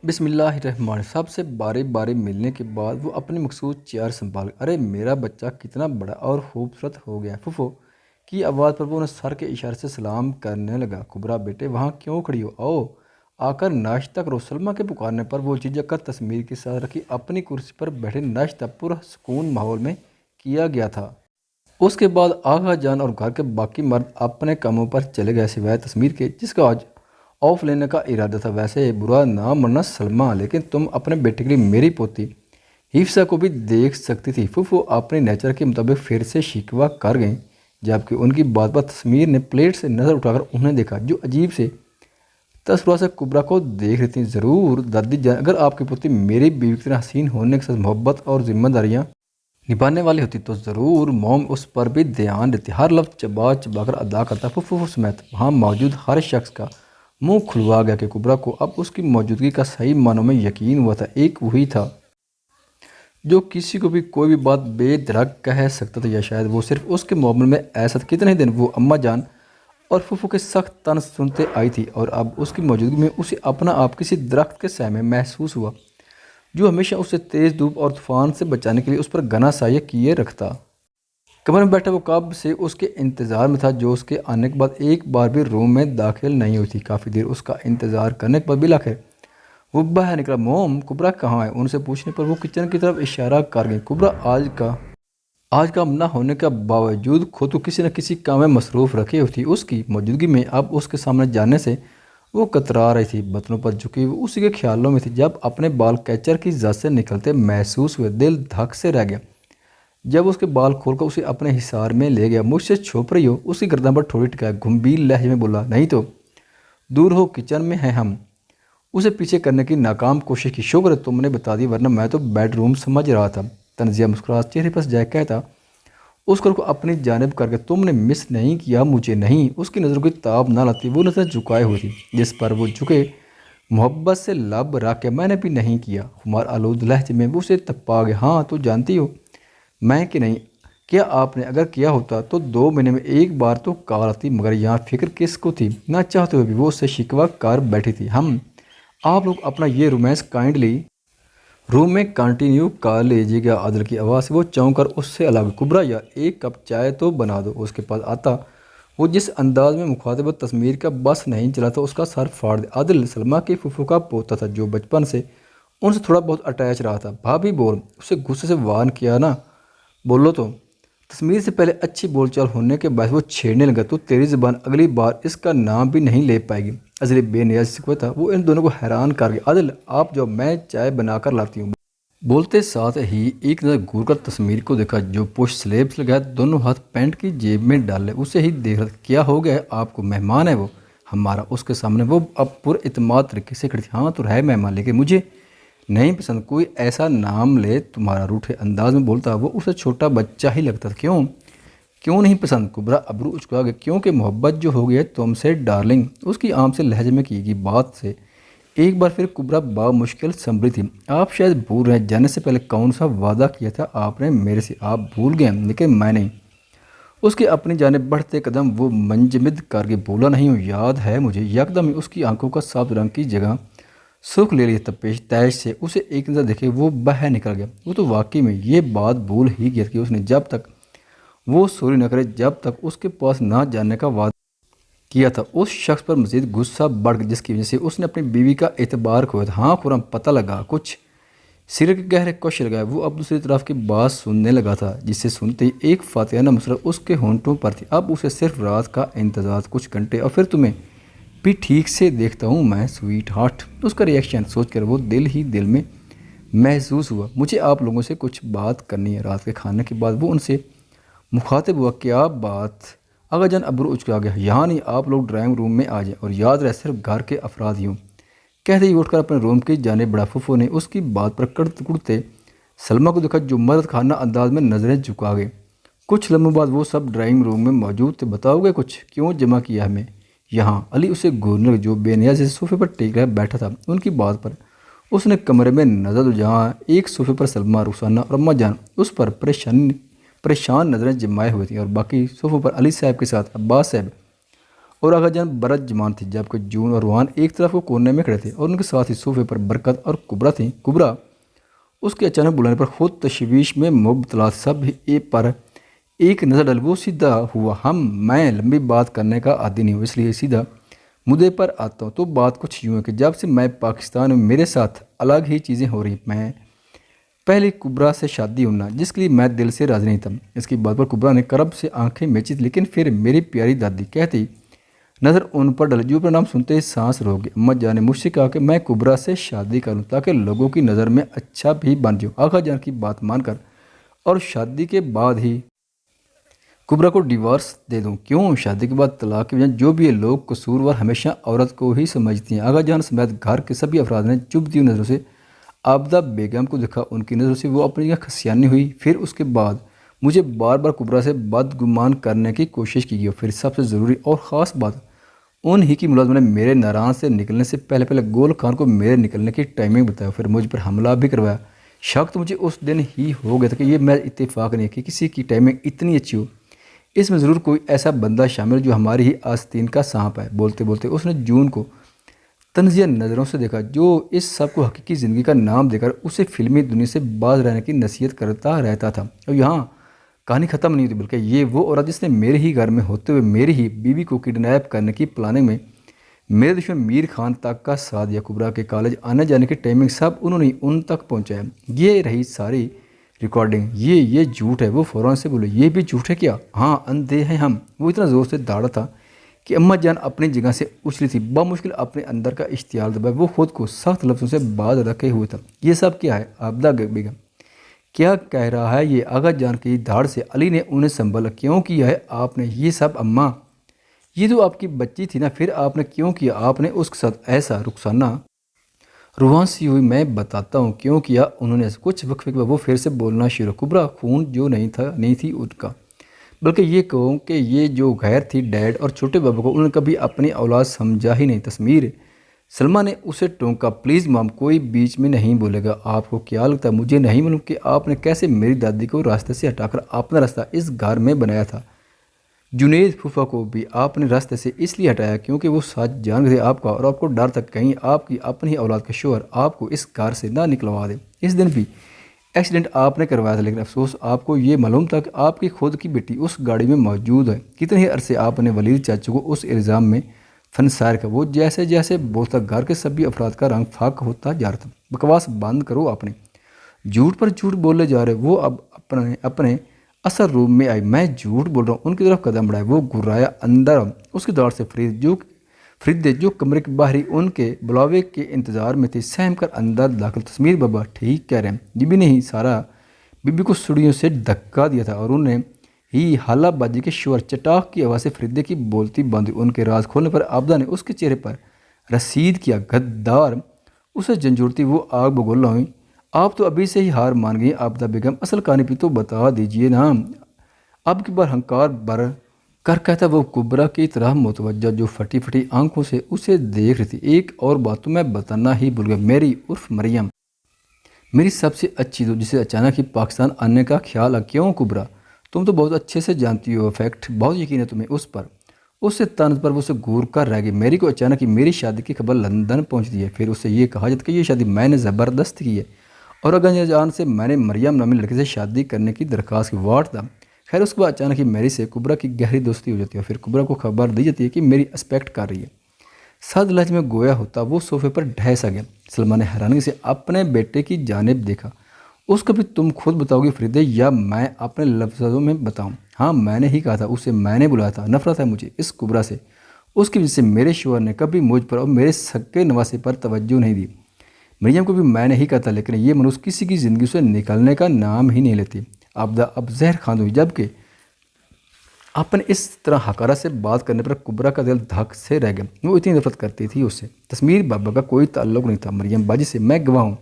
بسم اللہ الرحمن الرحیم۔ سب سے باری باری ملنے کے بعد وہ اپنی مخصوص چیئر سنبھال ارے میرا بچہ کتنا بڑا اور خوبصورت ہو گیا پھوپھو کی آواز پر وہ انہیں سر کے اشارے سے سلام کرنے لگا۔ کبرا بیٹے وہاں کیوں کھڑی ہو، آؤ آ کر ناشتہ کرو۔ سلمیٰ کے پکارنے پر وہ جھجک کر تسمیر کے ساتھ رکھی اپنی کرسی پر بیٹھے۔ ناشتہ پرسکون ماحول میں کیا گیا تھا۔ اس کے بعد آغا جان اور گھر کے باقی مرد اپنے کاموں پر چلے گئے سوائے تسمیر کے، جس کا آج آف لینے کا ارادہ تھا۔ ویسے برا نہ مننا سلمیٰ، لیکن تم اپنے بیٹے کے لیے میری پوتی حفصہ کو بھی دیکھ سکتی تھی۔ پھوپھو اپنے نیچر کے مطابق پھر سے شکوہ کر گئیں، جبکہ ان کی بات پر تسمیر نے پلیٹ سے نظر اٹھا کر انہیں دیکھا، جو عجیب سے تصورات سے کبرا کو دیکھ رہی تھیں۔ ضرور دادی جان، اگر آپ کی پوتی میری بیوی کی طرح حسین ہونے کے ساتھ محبت اور ذمہ داریاں نبھانے والی ہوتی تو ضرور موم اس پر بھی دھیان دیتی، ہر لفظ چبا چبا کر ادا کرتا۔ پھوپھو سمیت وہاں موجود ہر شخص کا منہ کھلوا گیا کہ کبرا کو اب اس کی موجودگی کا صحیح معنوں میں یقین ہوا تھا۔ ایک وہی تھا جو کسی کو بھی کوئی بھی بات بے دھڑک کہہ سکتا تھا، یا شاید وہ صرف اس کے معاملے میں ایسا تھا۔ کتنے دن وہ اماں جان اور پھوپھو کے سخت طنز سنتے آئی تھی، اور اب اس کی موجودگی میں اسے اپنا آپ کسی درخت کے سائے میں محسوس ہوا، جو ہمیشہ اسے تیز دھوپ اور طوفان سے بچانے کے لیے اس پر گھنا سایہ کیے رکھتا۔ کمرے میں بیٹھا وہ کب سے اس کے انتظار میں تھا، جو اس کے آنے کے بعد ایک بار بھی روم میں داخل نہیں ہوئی تھی۔ کافی دیر اس کا انتظار کرنے کے بعد بالآخر وہ باہر نکلا۔ موم، کبرا کہاں ہے؟ ان سے پوچھنے پر وہ کچن کی طرف اشارہ کر گئی۔ کبرا آج کا نہ ہونے کے باوجود خود کو کسی نہ کسی کام میں مصروف رکھی ہوئی تھی۔ اس کی موجودگی میں اب اس کے سامنے جانے سے وہ کترا رہی تھی، بطنوں پر جھکی ہوئی اسی کے خیالوں میں تھی۔ جب اپنے بال کیچر کی زد سے نکلتے محسوس ہوئے، دل دھک سے رہ گیا۔ جب اس کے بال کھول کر اسے اپنے حصار میں لے گیا۔ مجھ سے چھپ رہی ہو؟ اس کی گردن پر ٹھوڑی ٹکایا گھمبیل لہجے میں بولا۔ نہیں تو دور ہو، کچن میں ہیں ہم۔ اسے پیچھے کرنے کی ناکام کوشش کی۔ شکر ہے تم نے بتا دی، ورنہ میں تو بیڈ روم سمجھ رہا تھا۔ تنزیہ مسکراہٹ چہرے پر سجائے کہتا، اس کو اپنی جانب کر کے، تم نے مس نہیں کیا مجھے؟ نہیں۔ اس کی نظروں کی تاب نہ لاتی وہ نظریں جھکائے ہوئی تھی، جس پر وہ جھکے محبت سے لب رکھ کے، میں نے بھی نہیں کیا۔ خمار آلود لہجے میں وہ اسے تپا گیا۔ ہاں تو جانتی ہو میں کہ نہیں کیا آپ نے؟ اگر کیا ہوتا تو 2 مہینے میں ایک بار تو کال آتی، مگر یہاں فکر کس کو تھی؟ نہ چاہتے ہوئے بھی وہ اس سے شکوہ کر بیٹھی تھی۔ آپ لوگ اپنا یہ رومانس کائنڈلی روم میں کنٹینیو کر لیجیے گا۔ عادل کی آواز سے وہ چونک کر اس سے الگ۔ کبرا یار، ایک کپ چائے تو بنا دو۔ اس کے پاس آتا وہ جس انداز میں مخاطب تسمیر کا بس نہیں چلا تھا، اس کا سر پھاڑ دیا۔ عادل سلمیٰ کے پھوپھو کا پوتا تھا، جو بچپن سے ان سے تھوڑا بہت اٹیچ رہا تھا۔ بھابھی بول، اسے غصے سے وارن کیا نا، بولو تو۔ تسمیر سے پہلے اچھی بول چال ہونے کے باعث وہ چھیڑنے لگا، تو تیری زبان اگلی بار اس کا نام بھی نہیں لے پائے گی۔ عادل بے نیاز سکوت تھا، وہ ان دونوں کو حیران کر گیا۔ عادل آپ جاؤ، میں چائے بنا کر لاتی ہوں۔ بولتے ساتھ ہی ایک نظر گور کر تسمیر کو دیکھا، جو پوش سلیبس لگائے دونوں ہاتھ پینٹ کی جیب میں ڈالے اسے ہی دیکھ رہا تھا۔ کیا ہو گیا ہے آپ کو؟ مہمان ہے وہ ہمارا۔ اس کے سامنے وہ اب پر اعتماد طریقے سے کھڑی تھی۔ ہاں تو ہے مہمان، لیکن مجھے نہیں پسند کوئی ایسا نام لے۔ تمہارا روٹھے انداز میں بولتا وہ اسے چھوٹا بچہ ہی لگتا تھا۔ کیوں نہیں پسند؟ کبرا ابرو اچکا گیا۔ کیونکہ محبت جو ہو گئی ہے تم سے ڈارلنگ۔ اس کی عام سے لہجے میں کی گئی بات سے ایک بار پھر کبرا بامشکل سنبھلی تھی۔ آپ شاید بھول رہے ہیں، جانے سے پہلے کون سا وعدہ کیا تھا آپ نے میرے سے؟ آپ بھول گئے، لیکن میں نہیں۔ اس کے اپنی جانب بڑھتے قدم وہ منجمد کر کے بولا، نہیں ہوں، یاد ہے مجھے۔ یکدم ہی اس کی آنکھوں کا سبز رنگ کی جگہ سرخ لے لی تیش سے۔ اسے ایک نظر دیکھے وہ باہر نکل گیا۔ وہ تو واقعی میں یہ بات بھول ہی گیا کہ اس نے جب تک وہ سوری نہ کرے، جب تک اس کے پاس نہ جانے کا وعدہ کیا تھا، اس شخص پر مزید غصہ بڑھ گیا، جس کی وجہ سے اس نے اپنی بیوی کا اعتبار کھویا تھا۔ ہاں خرم، پتہ لگا کچھ؟ سر کے گہرے کوش لگائے وہ اب دوسری طرف کی بات سننے لگا تھا، جسے سنتے ہی ایک فاتحانہ مسرت اس کے ہونٹوں پر تھی۔ اب اسے صرف رات کا انتظار، کچھ گھنٹے، اور پھر تمہیں بھی ٹھیک سے دیکھتا ہوں میں، سویٹ ہارٹ۔ اس کا ریئیکشن سوچ کر وہ دل ہی دل میں محسوس ہوا، مجھے آپ لوگوں سے کچھ بات کرنی ہے۔ رات کے کھانے کے بعد وہ ان سے مخاطب ہوا، کیا بات؟ آغا جان ابرو اچکا گیا۔ یہاں نہیں، آپ لوگ ڈرائنگ روم میں آ جائیں، اور یاد رہے صرف گھر کے افراد ہی ہوں۔ کہتے ہی اٹھ کر اپنے روم کی جانب بڑھا۔ پھوپھو نے اس کی بات پر کڑتے سلمیٰ کو دیکھا، جو مدد خانہ انداز میں نظریں جھکا گئے۔ کچھ لمحوں بعد وہ سب ڈرائنگ روم میں موجود تھے۔ بتاؤ گے کچھ؟ کیوں جمع کیا ہمیں یہاں؟ علی اسے گھورنے لگا، جو بے نیاز سے صوفے پر ٹیک کر بیٹھا تھا۔ ان کی بات پر اس نے کمرے میں نظر تو جہاں ایک صوفے پر سلمیٰ، رخسانہ اور اماں جان اس پر پریشان نظریں جمائے ہوئے تھیں، اور باقی صوفوں پر علی صاحب کے ساتھ عباس صاحب اور آغا جان برت جمان تھی، جبکہ جون اور روحان ایک طرف کو کونے میں کھڑے تھے اور ان کے ساتھ ہی صوفے پر برکت اور کبرا تھیں۔ کبرا اس کے اچانک بلانے پر خود تشویش میں مبتلا سب پر ایک نظر ڈال وہ سیدھا ہوا۔ میں لمبی بات کرنے کا عادی نہیں ہوں، اس لیے سیدھا مدعے پر آتا ہوں۔ تو بات کچھ یوں ہے کہ جب سے میں پاکستان میں میرے ساتھ الگ ہی چیزیں ہو رہی، میں پہلے کبرا سے شادی ہونا جس کے لیے میں دل سے راضی نہیں تھا۔ اس کی بات پر کبرا نے کرب سے آنکھیں میچی، لیکن پھر میری پیاری دادی کہتی نظر ان پر ڈلی، جو پر نام سنتے ہی سانس روک گئی۔ اماں جان نے مجھ سے کہا کہ میں کبرا سے شادی کروں تاکہ لوگوں کی نظر میں اچھا بھی بن جاؤں۔ آغا جان کی بات مان کر اور شادی کے بعد ہی کبرا کو ڈیورس دے دوں۔ کیوں؟ شادی کے بعد طلاق کی وجہ جو بھی یہ لوگ قصوروار ہمیشہ عورت کو ہی سمجھتی ہیں۔ آغا جان سمیت گھر کے سبھی افراد نے چبھتی ہوئی نظروں سے عابدہ بیگم کو دیکھا، ان کی نظروں سے وہ اپنی جگہ خسیانی ہوئی۔ پھر اس کے بعد مجھے بار بار کبرا سے بدگمان کرنے کی کوشش کی گئی، اور پھر سب سے ضروری اور خاص بات ان ہی کی ملازمہ نے میرے ناران سے نکلنے سے پہلے گول خان کو میرے نکلنے کی ٹائمنگ بتایا، پھر مجھ پر حملہ بھی کروایا۔ شک تو مجھے اس دن ہی ہو گیا تھا کہ یہ میں اتفاق نہیں کہ کسی کی ٹائمنگ اتنی اچھی ہو، اس میں ضرور کوئی ایسا بندہ شامل جو ہماری ہی آستین کا سانپ ہے۔ بولتے بولتے اس نے جون کو طنزیہ نظروں سے دیکھا، جو اس سب کو حقیقی زندگی کا نام دے کر اسے فلمی دنیا سے باز رہنے کی نصیحت کرتا رہتا تھا۔ اور یہاں کہانی ختم نہیں ہوتی، بلکہ یہ وہ عورت جس نے میرے ہی گھر میں ہوتے ہوئے میری ہی بیوی کو کڈنیپ کرنے کی پلاننگ میں میرے دشمن میر خان تک کا ساتھ دیا۔ کبرا کے کالج آنے جانے کی ٹائمنگ سب انہوں نے ان تک پہنچایا۔ یہ رہی ساری ریکارڈنگ، یہ جھوٹ ہے۔ وہ فوراً سے بولے یہ بھی جھوٹ ہے کیا؟ ہاں اندھے ہیں ہم۔ وہ اتنا زور سے داڑا تھا کہ اماں جان اپنی جگہ سے اچھلی تھی، بمشکل اپنے اندر کا اشتعال دبائے وہ خود کو سخت لفظوں سے باز رکھے ہوئے تھا۔ یہ سب کیا ہے؟ عابدہ بیگم کیا کہہ رہا ہے یہ؟ آغا جان کی دھاڑ سے علی نے انہیں سنبھالا۔ کیوں کیا ہے آپ نے یہ سب اماں؟ یہ تو آپ کی بچی تھی نا، پھر آپ نے کیوں کیا؟ آپ نے اس کے ساتھ ایسا؟ رخسانہ روحان سی ہوئی، میں بتاتا ہوں کیوں کیا۔ انہوں نے کچھ وقفے کے بعد وہ پھر سے بولنا شروع۔ کبرا خون جو نہیں تھی ان کا، بلکہ یہ کہوں کہ یہ جو غیر تھی ڈیڈ اور چھوٹے بابا کو انہوں نے کبھی اپنی اولاد سمجھا ہی نہیں۔ تسمیر سلمہ نے اسے ٹونکا، پلیز مام کوئی بیچ میں نہیں بولے گا۔ آپ کو کیا لگتا ہے مجھے نہیں معلوم کہ آپ نے کیسے میری دادی کو راستے سے ہٹا کر اپنا راستہ اس گھر میں بنایا تھا؟ جنید پھوپھا کو بھی آپ نے راستے سے اس لیے ہٹایا کیونکہ وہ سچ جان گئے آپ کا، اور آپ کو ڈر تھا کہیں آپ کی اپنی اولاد کا شوہر آپ کو اس گھر سے نہ نکلوا دے۔ اس دن بھی ایکسیڈنٹ آپ نے کروایا تھا، لیکن افسوس آپ کو یہ معلوم تھا کہ آپ کی خود کی بیٹی اس گاڑی میں موجود ہے۔ کتنے ہی عرصے آپ نے ولید چاچو کو اس الزام میں فنسار کا، وہ جیسے جیسے بولتا گھر کے سبھی افراد کا رنگ فاق ہوتا جا رہا تھا۔ بکواس بند کرو، اپنے جھوٹ پر جھوٹ بولے جا رہے۔ وہ اب اپنے اثر روم میں آئی۔ میں جھوٹ بول رہا ہوں، ان کی طرف قدم بڑھائے۔ وہ گرایا اندر، اس کی دوڑ سے فریدے جو کمرے کے باہر ہی ان کے بلاوے کے انتظار میں تھی سہم کر اندر داخل۔ تسمیر بابا ٹھیک کہہ رہے ہیں، بی بی نے ہی سارا بی بی کو سڑیوں سے دھکا دیا تھا، اور انہیں ہی حالہ بازی کے شور چٹاخ کی آواز سے فریدے کی بولتی بند ہوئی۔ ان کے راز کھولنے پر عابدہ نے اس کے چہرے پر رسید کیا، غدار اسے جھنجھوڑتی وہ آگ بگولا ہوئی۔ آپ تو ابھی سے ہی ہار مان گئی عابدہ بیگم، اصل کہانی بھی تو بتا دیجئے نا۔ اب کی بار ہنکار بر کر کہتا وہ کبرا کی طرح متوجہ جو پھٹی پھٹی آنکھوں سے اسے دیکھ رہی تھی۔ ایک اور بات تو میں بتانا ہی بھول گیا، میری عرف مریم میری سب سے اچھی دوست جسے اچانک ہی پاکستان آنے کا خیال آ۔ کیوں کبرا؟ تم تو بہت اچھے سے جانتی ہو، فیکٹ بہت یقین ہے تمہیں اس پر۔ اس سے طنز پر وہ اسے گور کر رہ گئی۔ میری کو اچانک ہی میری شادی کی خبر لندن پہنچتی ہے، پھر اسے یہ کہا جاتا کہ یہ شادی میں نے زبردست کی ہے، اور اگن جان سے میں نے مریم نامی لڑکی سے شادی کرنے کی درخواست کی واٹ تھا۔ خیر اس کے بعد اچانک ہی میری سے کبرا کی گہری دوستی ہو جاتی ہے، پھر کبرا کو خبر دی جاتی ہے کہ میری اسپیکٹ کر رہی ہے۔ سد لہجے میں گویا ہوتا وہ صوفے پر ڈھیسا گیا۔ سلمہ نے حیرانی سے اپنے بیٹے کی جانب دیکھا۔ اس کو بھی تم خود بتاؤ گی فریدے یا میں اپنے لفظوں میں بتاؤں؟ ہاں میں نے ہی کہا تھا، اسے میں نے بلایا تھا۔ نفرت ہے مجھے اس کبرا سے، اس کی وجہ سے میرے شوہر نے کبھی مجھ پر اور میرے سکے نواسے پر توجہ نہیں دی۔ مریم کو بھی میں نے ہی کہا تھا، لیکن یہ منوس کسی کی زندگی سے نکلنے کا نام ہی نہیں لیتی۔ عابدہ اب زہر خواند ہوئی، جبکہ اپنے اس طرح حقارت سے بات کرنے پر کبرا کا دل دھک سے رہ گیا۔ وہ اتنی نفرت کرتی تھی اس سے۔ تسمیر بابا کا کوئی تعلق نہیں تھا مریم باجی سے، میں گواہ ہوں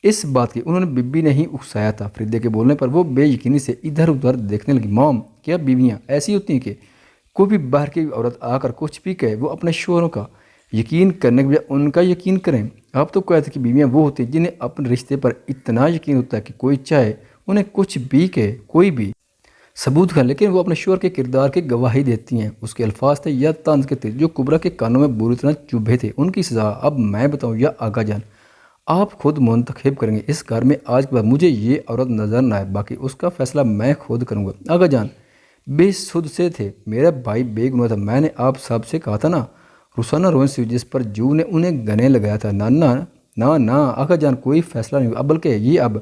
اس بات کی۔ انہوں نے بی بی نہیں اکسایا تھا۔ فریدے کے بولنے پر وہ بے یقینی سے ادھر ادھر دیکھنے لگی۔ موم کیا بیویاں ایسی ہوتی ہیں کہ کوئی بھی باہر کی عورت آ کر کچھ بھی کہے وہ اپنے شوہروں کا یقین کرنے کے بجائے ان کا یقین کریں؟ آپ تو کہتے کہ بیویاں وہ ہوتی ہیں جنہیں اپنے رشتے پر اتنا یقین ہوتا ہے کہ کوئی چاہے انہیں کچھ بھی کہے، کوئی بھی ثبوت کا، لیکن وہ اپنے شوہر کے کردار کی گواہی دیتی ہیں۔ اس کے الفاظ تھے یا طنز کے تیر جو کبرا کے کانوں میں بری طرح چبھے تھے۔ ان کی سزا اب میں بتاؤں یا آقا جان، آپ خود منتخب کریں گے۔ اس گھر میں آج کے بعد مجھے یہ عورت نظر نہ آئے، باقی اس کا فیصلہ میں خود کروں گا۔ آقا جان بے سود سے تھے، میرا بھائی بے گناہ تھا، میں نے آپ صاحب سے کہا تھا نا، رسانہ روئن سی جس پر جو نے انہیں گنے لگایا تھا۔ نہ آقا جان کوئی فیصلہ نہیں ہوا، بلکہ یہ اب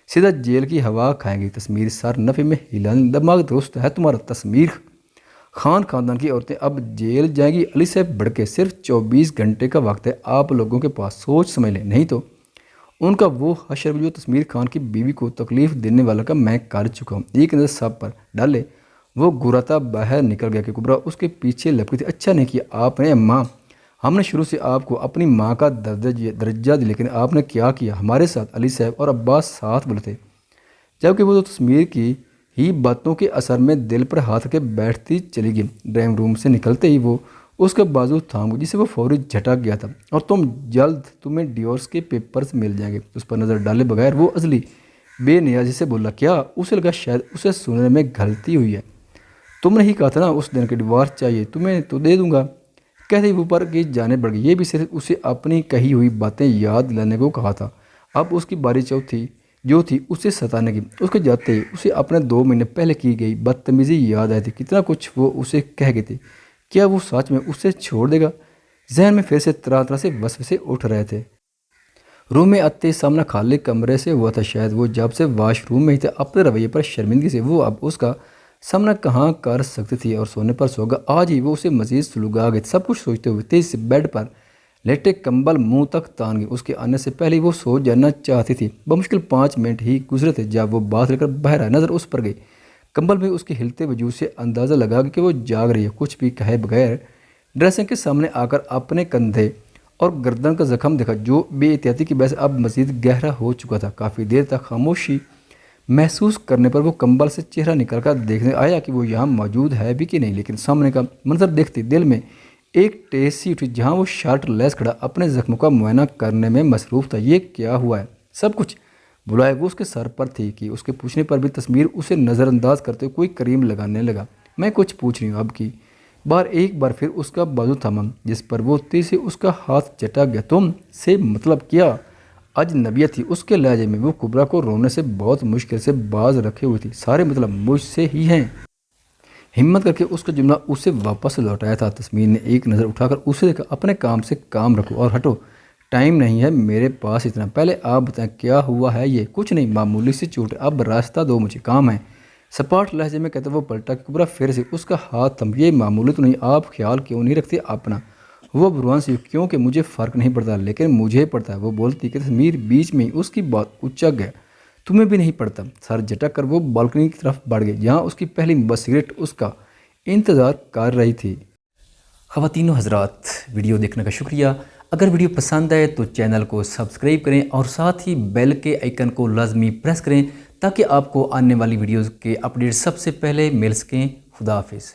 سیدھا جیل کی ہوا کھائیں گی۔ تسمیر سر نفی میں ہلانے، دماغ درست ہے تمہارا تسمیر خان، خاندان کی عورتیں اب جیل جائیں گی؟ علی صاحب بڑکے، صرف 24 گھنٹے کا وقت ہے آپ لوگوں کے پاس، سوچ سمجھ لیں، نہیں تو ان کا وہ حشر جو تسمیر خان کی بیوی کو تکلیف دینے والا کا میں کر چکا ہوں۔ ایک نظر سب پر ڈالے وہ گراتا باہر نکل گیا کہ کبرا اس کے پیچھے لپکی تھی۔ اچھا نہیں کیا آپ نے اماں، ہم نے شروع سے آپ کو اپنی ماں کا درجہ دیا، لیکن آپ نے کیا کیا ہمارے ساتھ؟ علی صاحب اور عباس ساتھ بولے تھے، جبکہ وہ تو تسمیر کی ہی باتوں کے اثر میں دل پر ہاتھ کے بیٹھتی چلی گئی۔ ڈرائنگ روم سے نکلتے ہی وہ اس کا بازو تھام گئی جسے وہ فوری جھٹک گیا تھا، اور جلد تمہیں ڈیورس کے پیپرز مل جائیں گے۔ اس پر نظر ڈالے بغیر وہ ازلی بے نیازی سے بولا، کیا؟ اسے لگا شاید اسے سننے میں غلطی ہوئی ہے۔ تم نے ہی کہا تھا نا اس دن کے ڈیورس چاہیے، تمہیں تو دے دوں گا۔ کہتے ہی اوپر کی جانب بڑھ گئی، یہ بھی صرف اسے اپنی کہی ہوئی باتیں یاد دلانے کو کہا تھا۔ اب اس کی باری جو تھی اسے ستانے کی۔ اس کے جاتے ہی اسے اپنے 2 مہینے پہلے کی گئی بدتمیزی یاد آئی تھی، کتنا کچھ وہ اسے کہہ گئے تھے۔ کیا وہ سچ میں اسے چھوڑ دے گا؟ ذہن میں پھر سے طرح طرح سے وسوسے اٹھ رہے تھے۔ روم میں آتے سامنا خالی کمرے سے ہوا تھا، شاید وہ جب سے واش روم میں ہی تھے اپنے رویے پر شرمندگی سے وہ اب اس کا سامنا کہاں کر سکتی تھی، اور سونے پر سوگا آج ہی وہ اسے مزید سلگا گئی۔ سب کچھ سوچتے ہوئے تیز سے بیڈ پر لیٹے کمبل منہ تک تان گئی۔ اس کے آنے سے پہلے وہ سو جانا چاہتی تھی۔ بمشکل 5 منٹ ہی گزرے تھے جب وہ بات لے کر باہر آئے۔ نظر اس پر گئی، کمبل میں اس کے ہلتے وجود سے اندازہ لگا کہ وہ جاگ رہی ہے۔ کچھ بھی کہے بغیر ڈریسنگ کے سامنے آ کر اپنے کندھے اور گردن کا زخم دیکھا جو بے احتیاطی کی وجہ سے اب مزید گہرا ہو چکا تھا۔ کافی دیر تک خاموشی محسوس کرنے پر وہ کمبل سے چہرہ نکل کر دیکھنے آیا کہ وہ یہاں موجود ہے بھی کہ نہیں، لیکن سامنے کا منظر دیکھتی دل میں ایک ٹیس سی اٹھی جہاں وہ شرٹ لیس کھڑا اپنے زخموں کا معائنہ کرنے میں مصروف تھا۔ یہ کیا ہوا ہے؟ سب کچھ بلائے وہ اس کے سر پر تھی کہ اس کے پوچھنے پر بھی تسمیر اسے نظر انداز کرتے ہوئے کوئی کریم لگانے لگا۔ میں کچھ پوچھ رہی ہوں اب کی بار ایک بار پھر اس کا بازو تھاما جس پر وہ تیزی سے اس کا ہاتھ چٹک گیا۔ تم سے مطلب کیا؟ اجنبیت تھی اس کے لہجے میں، وہ کبرا کو رونے سے بہت مشکل سے باز رکھے ہوئی تھی۔ سارے مطلب مجھ سے ہی ہیں۔ ہمت کر کے اس کا جملہ اسے واپس لوٹایا تھا۔ تسمیر نے ایک نظر اٹھا کر اسے دیکھا، اپنے کام سے کام رکھو اور ہٹو، ٹائم نہیں ہے میرے پاس اتنا۔ پہلے آپ بتائیں کیا ہوا ہے؟ یہ کچھ نہیں، معمولی سی چوٹ، اب راستہ دو مجھے، کام ہے۔ سپاٹ لہجے میں کہتے وہ پلٹا کہ کبرا پھر سے اس کا ہاتھ تھم، یہ معمولی تو نہیں، آپ خیال کیوں نہیں رکھتے اپنا؟ وہ بروان سی کیونکہ مجھے فرق نہیں پڑتا، لیکن مجھے پڑتا ہے، وہ بولتی کہ تسمیر بیچ میں اس کی بات اچک گیا، تمہیں بھی نہیں پڑتا۔ سر جھٹک کر وہ بالکنی کی طرف بڑھ گئی جہاں اس کی پہلی سگریٹ اس کا انتظار کر رہی تھی۔ خواتین و حضرات، ویڈیو دیکھنے کا شکریہ۔ اگر ویڈیو پسند آئے تو چینل کو سبسکرائب کریں اور ساتھ ہی بیل کے آئیکن کو لازمی پریس کریں تاکہ آپ کو آنے والی ویڈیوز کے اپڈیٹ سب سے پہلے مل سکیں۔ خدا حافظ۔